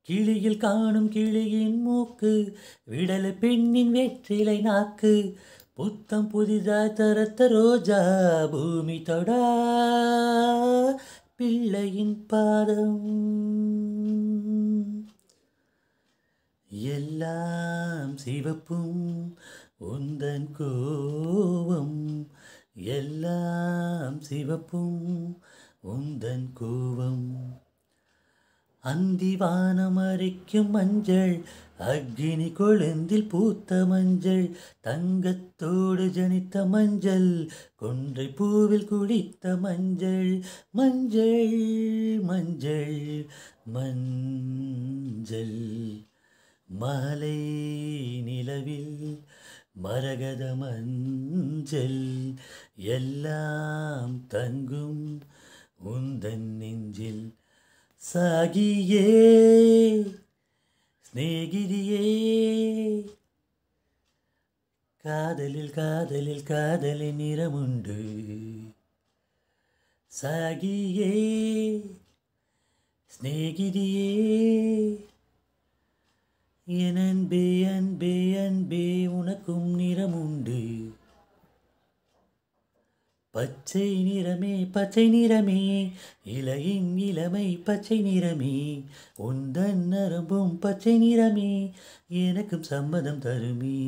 கிளியில் காணும் கிளியின் மூக்கு, விடல பெண்ணின் வெற்றிலை நாக்கு, புத்தம் புதிதாய் தரத்த ரோஜா பூமி தொடா பிள்ளையின் பாதம். எல்லாம் சிவப்பும் உந்தன் கோவம், எல்லாம் சிவப்பும் உந்தன் கோவம். அந்திவானம் அரிக்கும் மஞ்சள், அக்னி கொழுந்தில் பூத்த மஞ்சள், தங்கத்தோடு ஜனித்த மஞ்சள், கொன்றை பூவில் குளித்த மஞ்சள். மஞ்சள் மஞ்சள் மஞ்சள் மாலை நிலவில் மரகத மஞ்சள், எல்லாம் தங்கும் உந்தன் நெஞ்சில். சாகியே ஸ்நேகிதியே, காதலில் காதலில் காதலின் நிறமுண்டு. சாகியே ஸ்நேகிதியே, என் அன்பே அன்பே அன்பே உனக்கும் நிறமுண்டு. பச்சை நிறமே பச்சை நிறமே, இலையின் இளமை பச்சை நிறமே, உந்தன் நரம்பும் பச்சை நிறமே, எனக்கும் சம்மதம் தருமே.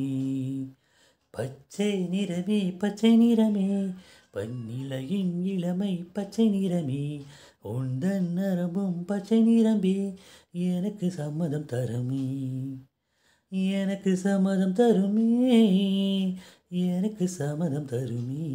பச்சை நிறமே பச்சை நிறமே, பன்னிலையின் இளமை பச்சை நிறமே, உந்தன் நரம்பும் பச்சை நிறமே, எனக்கு சம்மதம் தருமே. எனக்கு சம்மதம் தருமே, எனக்கு சம்மதம் தருமே.